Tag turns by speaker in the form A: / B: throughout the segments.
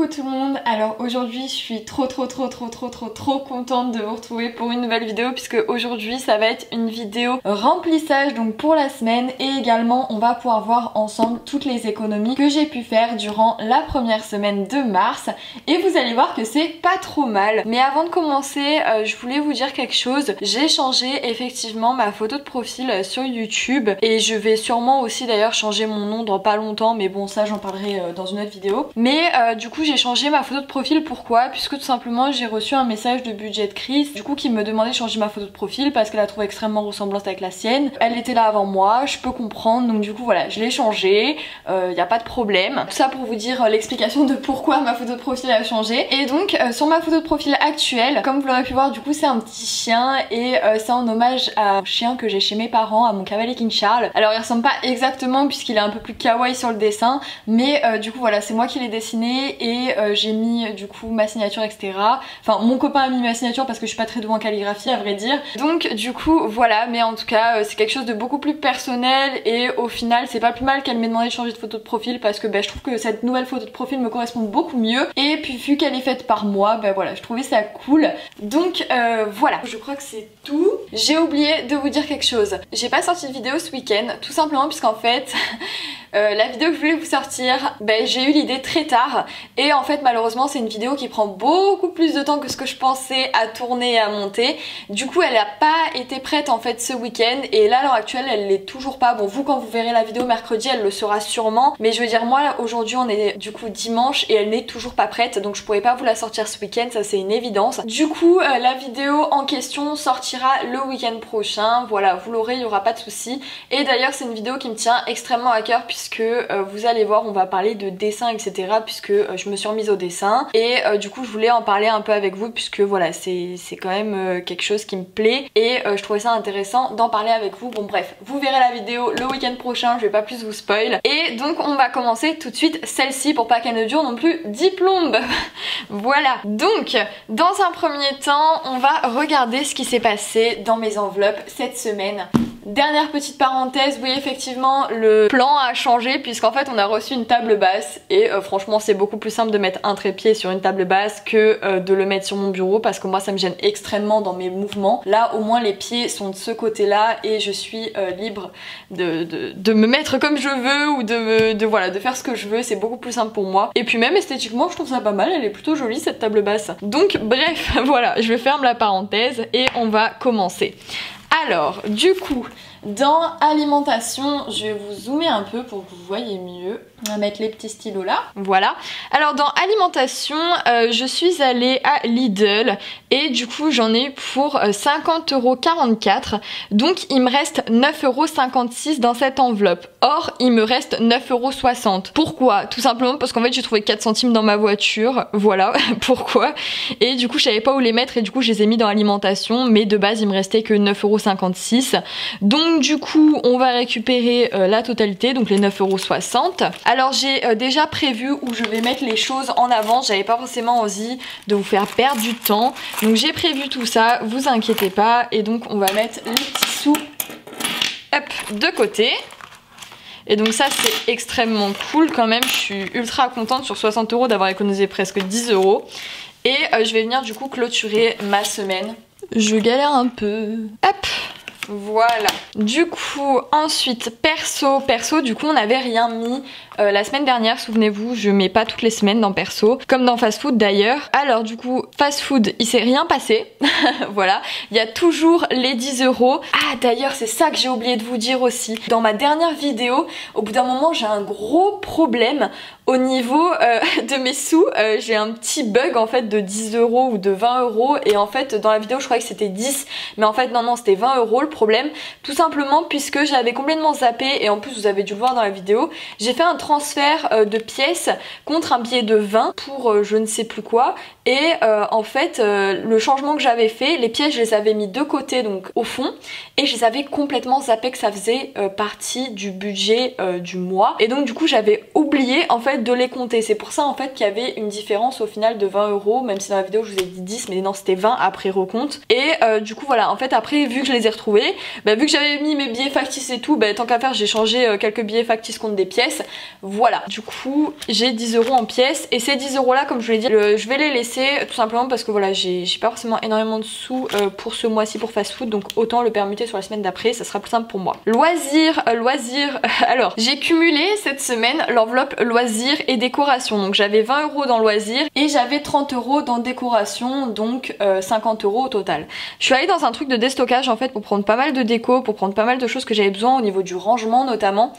A: Coucou tout le monde, alors aujourd'hui je suis trop contente de vous retrouver pour une nouvelle vidéo puisque aujourd'hui ça va être une vidéo remplissage donc pour la semaine et également on va pouvoir voir ensemble toutes les économies que j'ai pu faire durant la première semaine de mars et vous allez voir que c'est pas trop mal. Mais avant de commencer je voulais vous dire quelque chose, j'ai changé effectivement ma photo de profil sur YouTube et je vais sûrement aussi d'ailleurs changer mon nom dans pas longtemps, mais bon ça j'en parlerai dans une autre vidéo. Mais du coup j'ai changé ma photo de profil, pourquoi? Puisque tout simplement j'ai reçu un message de budget de Chris du coup qui me demandait de changer ma photo de profil parce qu'elle a trouvé extrêmement ressemblante avec la sienne. Elle était là avant moi, je peux comprendre, donc du coup voilà je l'ai changé, y a pas de problème. Tout ça pour vous dire l'explication de pourquoi ma photo de profil a changé. Et donc sur ma photo de profil actuelle, comme vous l'aurez pu voir du coup c'est un petit chien et c'est en hommage à un chien que j'ai chez mes parents, à mon cavalier King Charles. Alors il ressemble pas exactement puisqu'il est un peu plus kawaii sur le dessin, mais du coup voilà c'est moi qui l'ai dessiné et j'ai mis du coup ma signature etc. Enfin mon copain a mis ma signature parce que je suis pas très douée en calligraphie à vrai dire. Donc du coup voilà, mais en tout cas c'est quelque chose de beaucoup plus personnel et au final c'est pas plus mal qu'elle m'ait demandé de changer de photo de profil parce que je trouve que cette nouvelle photo de profil me correspond beaucoup mieux et puis vu qu'elle est faite par moi, voilà je trouvais ça cool. Donc voilà, je crois que c'est tout. J'ai oublié de vous dire quelque chose. J'ai pas sorti de vidéo ce week-end tout simplement puisqu'en fait la vidéo que je voulais vous sortir, j'ai eu l'idée très tard et en fait malheureusement c'est une vidéo qui prend beaucoup plus de temps que ce que je pensais à tourner et à monter. Du coup elle a pas été prête en fait ce week-end et là à l'heure actuelle elle l'est toujours pas. Bon vous quand vous verrez la vidéo mercredi elle le sera sûrement, mais je veux dire moi aujourd'hui on est du coup dimanche et elle n'est toujours pas prête donc je pourrais pas vous la sortir ce week-end, ça c'est une évidence. Du coup la vidéo en question sortira le week-end prochain, voilà vous l'aurez, il y aura pas de souci. Et d'ailleurs c'est une vidéo qui me tient extrêmement à cœur puisque vous allez voir on va parler de dessin etc puisque je me suis remise au dessin et du coup je voulais en parler un peu avec vous puisque voilà c'est quand même quelque chose qui me plaît et je trouvais ça intéressant d'en parler avec vous. Bon bref, vous verrez la vidéo le week-end prochain, je vais pas plus vous spoil. Et donc on va commencer tout de suite celle-ci pour pas qu'elle ne dure non plus 10 plombes. Voilà, donc dans un premier temps on va regarder ce qui s'est passé dans mes enveloppes cette semaine. Dernière petite parenthèse, oui effectivement le plan a changé puisqu'en fait on a reçu une table basse et franchement c'est beaucoup plus simple de mettre un trépied sur une table basse que de le mettre sur mon bureau parce que moi ça me gêne extrêmement dans mes mouvements. Là au moins les pieds sont de ce côté là et je suis libre de me mettre comme je veux ou de faire ce que je veux, c'est beaucoup plus simple pour moi. Et puis même esthétiquement je trouve ça pas mal, elle est plutôt jolie cette table basse. Donc bref voilà, je ferme la parenthèse et on va commencer. Alors, du coup, dans alimentation, je vais vous zoomer un peu pour que vous voyez mieux. On va mettre les petits stylos là. Voilà. Alors dans alimentation, je suis allée à Lidl et du coup j'en ai pour 50,44 €. Donc il me reste 9,56 € dans cette enveloppe. Or, il me reste 9,60 €. Pourquoi? Tout simplement parce qu'en fait j'ai trouvé 4 centimes dans ma voiture. Voilà pourquoi. Et du coup je savais pas où les mettre et du coup je les ai mis dans alimentation. Mais de base il me restait que 9,56 €. Donc du coup on va récupérer la totalité, donc les 9,60 €. Alors j'ai déjà prévu où je vais mettre les choses en avance, j'avais pas forcément envie de vous faire perdre du temps. Donc j'ai prévu tout ça, vous inquiétez pas. Et donc on va mettre les petits sous hop, de côté. Et donc ça c'est extrêmement cool quand même, je suis ultra contente sur 60 € d'avoir économisé presque 10 €. Et je vais venir du coup clôturer ma semaine. Je galère un peu. Hop! Voilà. Du coup, ensuite, perso, du coup, on n'avait rien mis la semaine dernière, souvenez-vous, je mets pas toutes les semaines dans perso, comme dans fast food d'ailleurs. Alors du coup, fast food, il s'est rien passé. Voilà, il y a toujours les 10 €. Ah d'ailleurs, c'est ça que j'ai oublié de vous dire aussi. Dans ma dernière vidéo, au bout d'un moment, j'ai un gros problème au niveau de mes sous. J'ai un petit bug en fait de 10 € ou de 20 € et en fait dans la vidéo je croyais que c'était 10, mais en fait non c'était 20 € le problème, tout simplement puisque j'avais complètement zappé et en plus vous avez dû le voir dans la vidéo, j'ai fait un transfert de pièces contre un billet de 20 pour je ne sais plus quoi. Et en fait le changement que j'avais fait, les pièces je les avais mis de côté donc au fond et je les avais complètement zappé que ça faisait partie du budget du mois et donc du coup j'avais oublié en fait de les compter. C'est pour ça en fait qu'il y avait une différence au final de 20 €, même si dans la vidéo je vous ai dit 10 mais non c'était 20 après recompte. Et du coup voilà, en fait après vu que je les ai retrouvés, vu que j'avais mis mes billets factices et tout, tant qu'à faire j'ai changé quelques billets factices contre des pièces. Voilà, du coup j'ai 10 € en pièces et ces 10 € là, comme je vous l'ai dit, je vais les laisser tout simplement parce que voilà, j'ai pas forcément énormément de sous pour ce mois-ci pour fast food, donc autant le permuter sur la semaine d'après, ça sera plus simple pour moi. Loisirs, alors j'ai cumulé cette semaine l'enveloppe loisirs et décoration, donc j'avais 20 € dans loisirs et j'avais 30 € dans décoration, donc 50 € au total. Je suis allée dans un truc de déstockage en fait pour prendre pas mal de déco, pour prendre pas mal de choses que j'avais besoin au niveau du rangement notamment,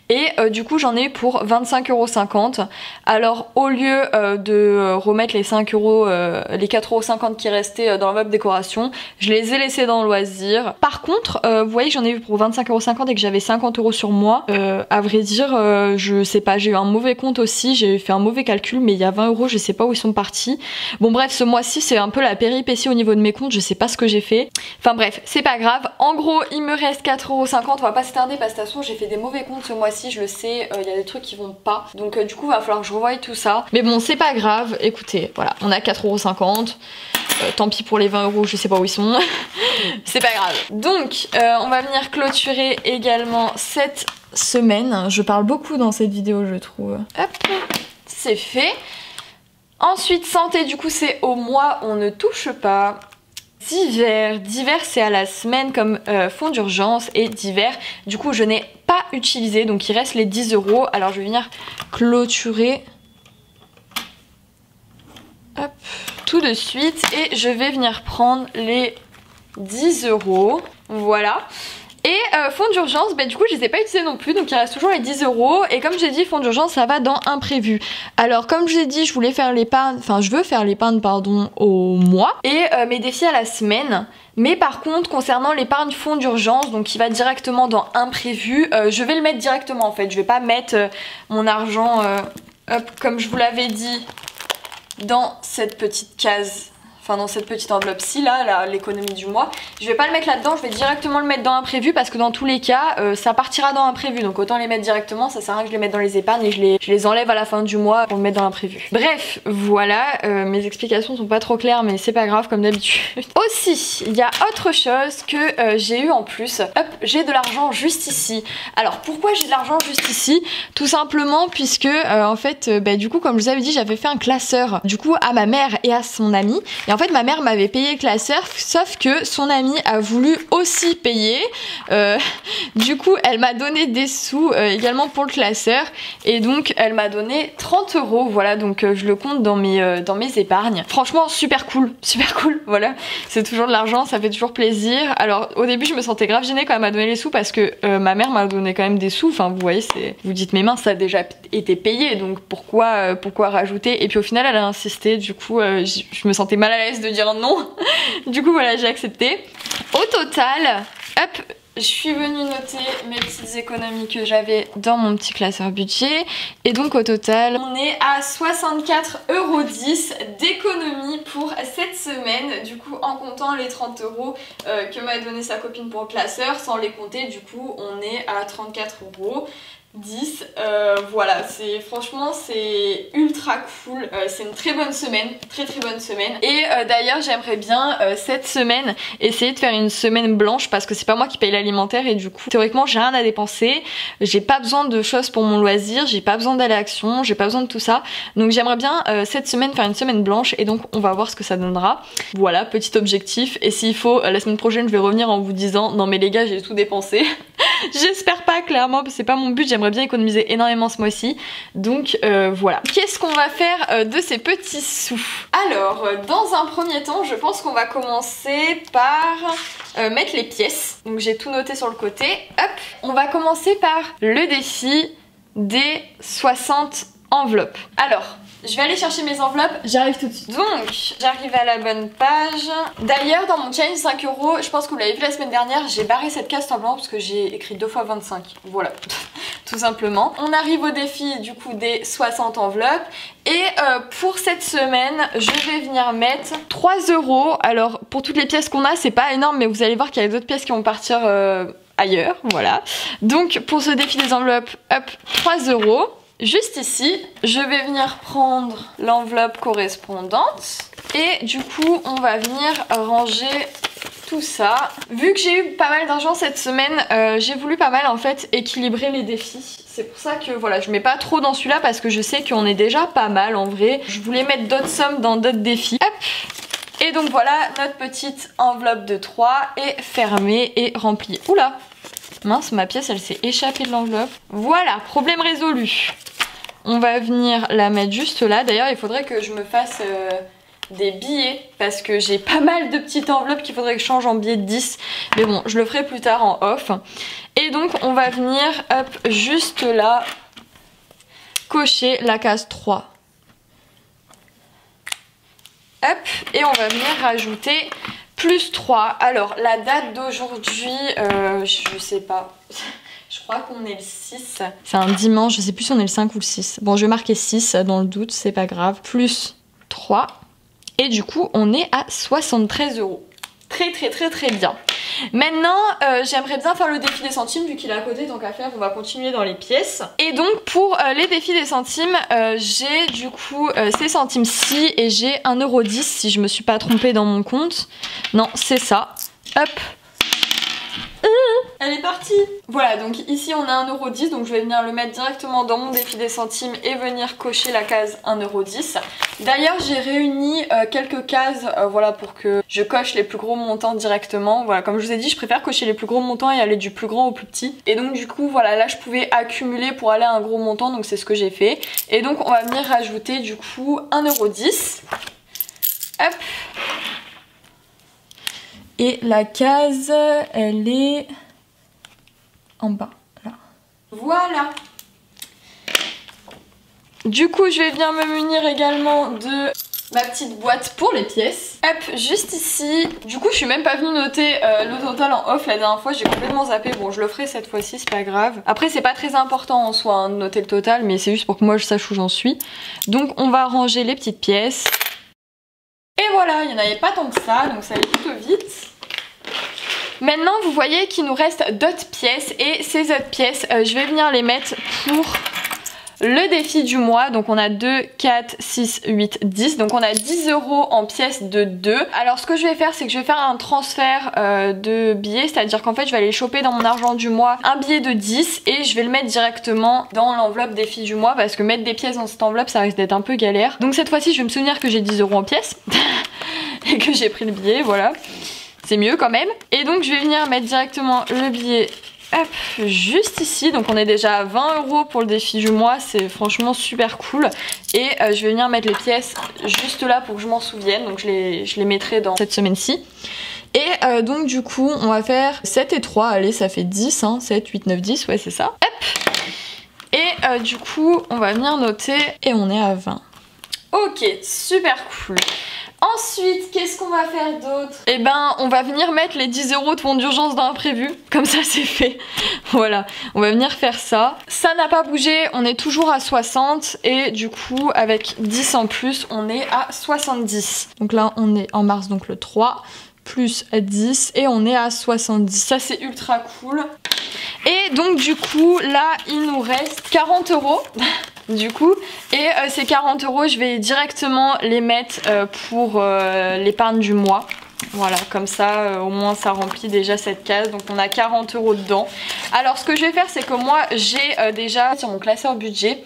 A: et du coup j'en ai eu pour 25,50 €. Alors au lieu de remettre les 5 €, les 4,50 € qui restaient dans l'enveloppe décoration, je les ai laissés dans loisirs. Par contre vous voyez que j'en ai eu pour 25,50 € et que j'avais 50 € sur moi. À vrai dire je sais pas, j'ai eu un mauvais compte aussi, j'ai fait un mauvais calcul, mais il y a 20 €, je sais pas où ils sont partis. Bon bref, ce mois-ci c'est un peu la péripétie au niveau de mes comptes, je sais pas ce que j'ai fait. Enfin bref, c'est pas grave. En gros il me reste 4,50 €, on va pas s'attarder parce que de toute façon j'ai fait des mauvais comptes ce mois-ci, je le sais, il y a des trucs qui vont pas. Donc du coup il va falloir que je revoie tout ça. Mais bon c'est pas grave, écoutez, voilà, on a 4,50 €. Tant pis pour les 20 €, je sais pas où ils sont. C'est pas grave. Donc on va venir clôturer également cette semaine. Je parle beaucoup dans cette vidéo je trouve. Hop, c'est fait. Ensuite santé, du coup c'est au mois, on ne touche pas. Divers c'est à la semaine comme fonds d'urgence, et divers du coup je n'ai pas utilisé, donc il reste les 10 €. Alors je vais venir clôturer hop, tout de suite et je vais venir prendre les 10 €. Voilà. Et fonds d'urgence, bah, du coup je les ai pas utilisés non plus, donc il reste toujours les 10 €. Et comme j'ai dit, fonds d'urgence ça va dans imprévu. Alors comme je l'ai dit, je voulais faire l'épargne, enfin je veux faire l'épargne pardon au mois et mes défis à la semaine. Mais par contre concernant l'épargne fonds d'urgence, donc qui va directement dans imprévu, je vais le mettre directement en fait. Je vais pas mettre mon argent hop, comme je vous l'avais dit, dans cette petite case. Enfin dans cette petite enveloppe-ci là, l'économie du mois. Je vais pas le mettre là-dedans, je vais directement le mettre dans imprévu parce que dans tous les cas ça partira dans imprévu. Donc autant les mettre directement, ça sert à rien que je les mette dans les épargnes et je les enlève à la fin du mois pour le mettre dans l'imprévu. Bref, voilà, mes explications sont pas trop claires mais c'est pas grave comme d'habitude. Aussi, il y a autre chose que j'ai eu en plus. Hop, j'ai de l'argent juste ici. Alors pourquoi j'ai de l'argent juste ici? Tout simplement puisque en fait, du coup comme je vous avais dit, j'avais fait un classeur du coup à ma mère et à son ami. Et en fait ma mère m'avait payé le classeur, sauf que son amie a voulu aussi payer. Du coup elle m'a donné des sous également pour le classeur. Et donc elle m'a donné 30 €. Voilà, donc je le compte dans mes épargnes. Franchement super cool, voilà. C'est toujours de l'argent, ça fait toujours plaisir. Alors au début je me sentais grave gênée quand elle m'a donné les sous parce que ma mère m'a donné quand même des sous. Enfin vous voyez, vous dites mes mains ça a déjà été payé, donc pourquoi rajouter? Et puis au final elle a insisté, du coup je me sentais mal à l'aise de dire non. Du coup voilà, j'ai accepté. Au total, hop, je suis venue noter mes petites économies que j'avais dans mon petit classeur budget. Et donc au total, on est à 64,10 € d'économie pour cette semaine. Du coup en comptant les 30 € que m'a donné sa copine pour le classeur, sans les compter, du coup on est à 34,10 €. Voilà, franchement c'est ultra cool, c'est une très bonne semaine, très bonne semaine. Et d'ailleurs j'aimerais bien cette semaine essayer de faire une semaine blanche parce que c'est pas moi qui paye l'alimentaire et du coup théoriquement j'ai rien à dépenser, j'ai pas besoin de choses pour mon loisir, j'ai pas besoin d'aller à Action, j'ai pas besoin de tout ça. Donc j'aimerais bien cette semaine faire une semaine blanche et donc on va voir ce que ça donnera. Voilà, petit objectif. Et s'il faut, la semaine prochaine je vais revenir en vous disant non mais les gars j'ai tout dépensé. J'espère pas, clairement, c'est pas mon but, j'aimerais bien économiser énormément ce mois-ci. Donc voilà. Qu'est-ce qu'on va faire de ces petits sous? Alors, dans un premier temps, je pense qu'on va commencer par mettre les pièces. Donc j'ai tout noté sur le côté. Hop, on va commencer par le défi des 60 enveloppes. Alors, je vais aller chercher mes enveloppes, j'arrive tout de suite. Donc, j'arrive à la bonne page. D'ailleurs, dans mon challenge 5 €, je pense que vous l'avez vu la semaine dernière, j'ai barré cette case tout simplement parce que j'ai écrit 2 fois 25. Voilà, tout simplement. On arrive au défi du coup des 60 enveloppes. Et pour cette semaine, je vais venir mettre 3 €. Alors, pour toutes les pièces qu'on a, c'est pas énorme, mais vous allez voir qu'il y a d'autres pièces qui vont partir ailleurs, voilà. Donc, pour ce défi des enveloppes, hop, 3 €. Juste ici, je vais venir prendre l'enveloppe correspondante et du coup on va venir ranger tout ça. Vu que j'ai eu pas mal d'argent cette semaine, j'ai voulu pas mal en fait équilibrer les défis. C'est pour ça que voilà, je mets pas trop dans celui-là parce que je sais qu'on est déjà pas mal en vrai. Je voulais mettre d'autres sommes dans d'autres défis. Hop. Et donc voilà, notre petite enveloppe de 3 est fermée et remplie. Oula, mince, ma pièce elle s'est échappée de l'enveloppe. Voilà, problème résolu. On va venir la mettre juste là. D'ailleurs, il faudrait que je me fasse des billets parce que j'ai pas mal de petites enveloppes qu'il faudrait que je change en billets de 10. Mais bon, je le ferai plus tard en off. Et donc, on va venir, hop, juste là, cocher la case 3. Hop, et on va venir rajouter plus 3. Alors, la date d'aujourd'hui, je sais pas. Je crois qu'on est le 6. C'est un dimanche, je sais plus si on est le 5 ou le 6. Bon, je vais marquer 6 dans le doute, c'est pas grave. Plus 3. Et du coup, on est à 73 €. Très bien. Maintenant, j'aimerais bien faire le défi des centimes vu qu'il est à côté, tant qu'à faire, on va continuer dans les pièces. Et donc pour les défis des centimes, j'ai du coup ces centimes-ci et j'ai 1,10 € si je me suis pas trompée dans mon compte. Non, c'est ça. Hop. Elle est partie. Voilà, donc ici on a 1,10 €, donc je vais venir le mettre directement dans mon défi des centimes et venir cocher la case 1,10 €. D'ailleurs j'ai réuni quelques cases voilà, pour que je coche les plus gros montants directement. Voilà, comme je vous ai dit, je préfère cocher les plus gros montants et aller du plus grand au plus petit. Et donc du coup voilà, là je pouvais accumuler pour aller à un gros montant, donc c'est ce que j'ai fait. Et donc on va venir rajouter du coup 1,10 €. Hop. Et la case, elle est en bas, là. Voilà. Du coup, je vais venir me munir également de ma petite boîte pour les pièces. Hop, juste ici. Du coup, je suis même pas venue noter le total en off la dernière fois. J'ai complètement zappé. Bon, je le ferai cette fois-ci, c'est pas grave. Après, c'est pas très important en soi hein, de noter le total, mais c'est juste pour que moi je sache où j'en suis. Donc, on va ranger les petites pièces. Et voilà, il n'y en avait pas tant que ça, donc ça allait plutôt vite. Maintenant, vous voyez qu'il nous reste d'autres pièces et ces autres pièces, je vais venir les mettre pour le défi du mois. Donc on a 2, 4, 6, 8, 10. Donc on a 10 € en pièces de 2. Alors ce que je vais faire, c'est que je vais faire un transfert de billets. C'est-à-dire qu'en fait, je vais aller choper dans mon argent du mois un billet de 10 et je vais le mettre directement dans l'enveloppe défi du mois. Parce que mettre des pièces dans cette enveloppe, ça risque d'être un peu galère. Donc cette fois-ci, je vais me souvenir que j'ai 10 € en pièces et que j'ai pris le billet, voilà. C'est mieux quand même. Et donc je vais venir mettre directement le billet hop, juste ici. Donc on est déjà à 20 € pour le défi du mois. C'est franchement super cool. Et je vais venir mettre les pièces juste là pour que je m'en souvienne. Donc je les mettrai dans cette semaine-ci. Et donc du coup on va faire 7 et 3. Allez, ça fait 10 hein. 7, 8, 9, 10. Ouais, c'est ça. Hop. Et du coup on va venir noter. Et on est à 20. Ok, super cool. Ensuite, qu'est-ce qu'on va faire d'autre? Eh ben, on va venir mettre les 10 € de fonds d'urgence dans l'imprévu. Comme ça, c'est fait. Voilà, on va venir faire ça. Ça n'a pas bougé, on est toujours à 60. Et du coup, avec 10 en plus, on est à 70. Donc là, on est en mars, donc le 3. Plus 10 et on est à 70. Ça, c'est ultra cool. Et donc, du coup, là, il nous reste 40 €. Du coup, et ces 40 €, je vais directement les mettre pour l'épargne du mois. Voilà, comme ça, au moins ça remplit déjà cette case. Donc on a 40 € dedans. Alors ce que je vais faire, c'est que moi j'ai déjà sur mon classeur budget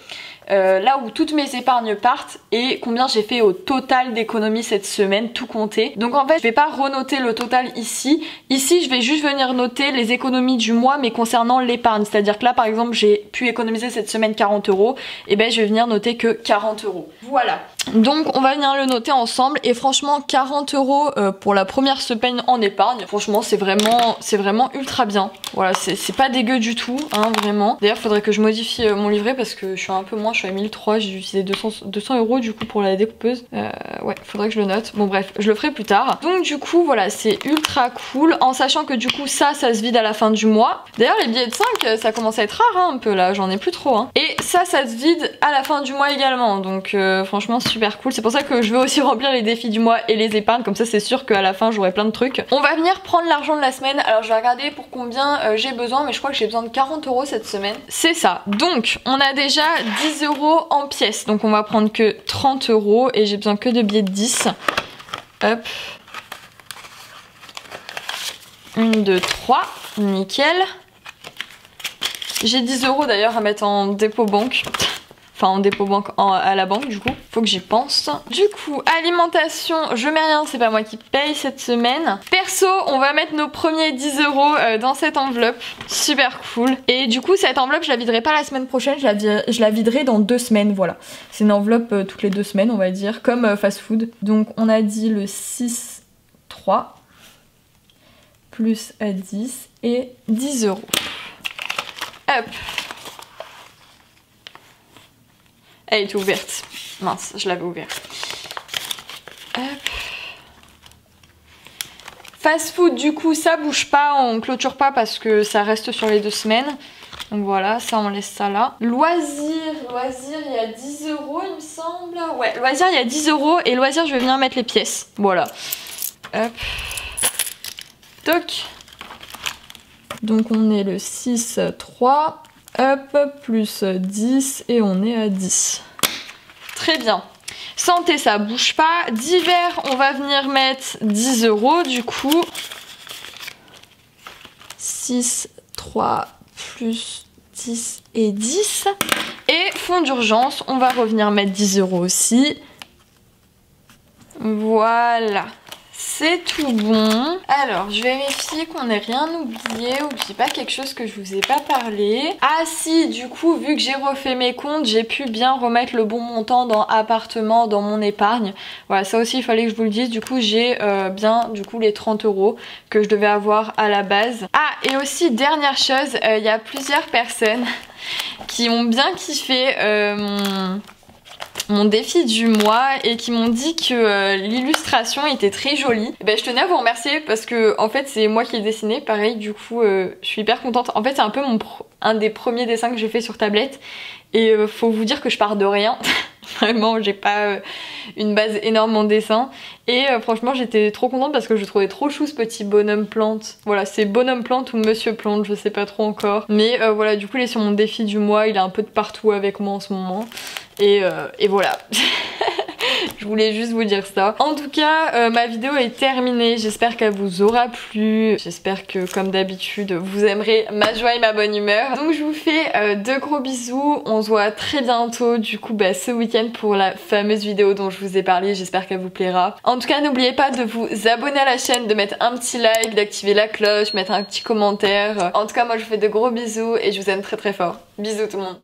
A: là où toutes mes épargnes partent et combien j'ai fait au total d'économies cette semaine, tout compté. Donc en fait je vais pas renoter le total ici. Ici je vais juste venir noter les économies du mois mais concernant l'épargne. C'est à dire que là par exemple j'ai pu économiser cette semaine 40 €. Et ben je vais venir noter que 40 €. Voilà. Donc on va venir le noter ensemble. Et franchement 40 € pour la première semaine en épargne, franchement c'est vraiment ultra bien. Voilà, c'est pas dégueu du tout hein, vraiment. D'ailleurs faudrait que je modifie mon livret parce que je suis un peu moins, je suis à 1003, j'ai utilisé 200 € du coup pour la découpeuse. Ouais, faudrait que je le note. Bon bref, je le ferai plus tard. Donc du coup voilà, c'est ultra cool en sachant que du coup ça se vide à la fin du mois. D'ailleurs les billets de 5 ça commence à être rare hein, un peu là, j'en ai plus trop hein. Et ça se vide à la fin du mois également. Donc franchement super cool. C'est pour ça que je veux aussi remplir les défis du mois et les épargnes, comme ça c'est sûr qu'à la fin j'aurai plein de trucs. On va venir prendre l'argent de la semaine. Alors je vais regarder pour combien j'ai besoin, mais je crois que j'ai besoin de 40 € cette semaine. C'est ça. Donc on a déjà 10 € en pièces. Donc on va prendre que 30 € et j'ai besoin que de billets de 10. Hop. 1, 2, 3. Nickel. J'ai 10 € d'ailleurs à mettre en dépôt banque. Enfin en dépôt banque à la banque du coup, faut que j'y pense. Du coup, alimentation, je mets rien, c'est pas moi qui paye cette semaine. Perso, on va mettre nos premiers 10 € dans cette enveloppe, super cool. Et du coup, cette enveloppe, je la viderai pas la semaine prochaine, je la viderai dans 2 semaines, voilà. C'est une enveloppe toutes les 2 semaines, on va dire, comme fast food. Donc on a dit le 6,3 plus 10 et 10 €. Hop. Elle était ouverte. Mince, je l'avais ouverte. Hop. Fast food, du coup, ça bouge pas, on clôture pas parce que ça reste sur les 2 semaines. Donc voilà, ça on laisse ça là. Loisirs, il y a 10 € il me semble. Ouais, loisirs, il y a 10 € et loisirs, je vais venir mettre les pièces. Voilà. Hop. Toc. Donc on est le 6,3. Hop, plus 10 et on est à 10. Très bien. Santé, ça bouge pas. Divers, on va venir mettre 10 € du coup. 6, 3, plus 10 et 10. Et fonds d'urgence, on va revenir mettre 10 € aussi. Voilà. C'est tout bon. Alors, je vais vérifier qu'on n'ait rien oublié ou que j'ai pas quelque chose que je vous ai pas parlé. Ah si, du coup, vu que j'ai refait mes comptes, j'ai pu bien remettre le bon montant dans appartement, dans mon épargne. Voilà, ça aussi, il fallait que je vous le dise. Du coup, j'ai bien, du coup, les 30 € que je devais avoir à la base. Ah, et aussi, dernière chose, il y a plusieurs personnes qui ont bien kiffé mon défi du mois et qui m'ont dit que l'illustration était très jolie. Et ben, je tenais à vous remercier parce que en fait c'est moi qui ai dessiné, pareil, du coup je suis hyper contente. En fait c'est un peu un des premiers dessins que j'ai fait sur tablette et faut vous dire que je pars de rien. Vraiment, j'ai pas une base énorme en dessin. Et franchement, j'étais trop contente parce que je trouvais trop chou ce petit bonhomme plante. Voilà, c'est bonhomme plante ou monsieur plante, je sais pas trop encore. Mais voilà, du coup, il est sur mon défi du mois. Il est un peu de partout avec moi en ce moment. Et voilà. Je voulais juste vous dire ça. En tout cas, ma vidéo est terminée. J'espère qu'elle vous aura plu. J'espère que, comme d'habitude, vous aimerez ma joie et ma bonne humeur. Donc, je vous fais de gros bisous. On se voit très bientôt, du coup, ce week-end pour la fameuse vidéo dont je vous ai parlé. J'espère qu'elle vous plaira. En tout cas, n'oubliez pas de vous abonner à la chaîne, de mettre un petit like, d'activer la cloche, mettre un petit commentaire. En tout cas, moi, je vous fais de gros bisous et je vous aime très très fort. Bisous tout le monde.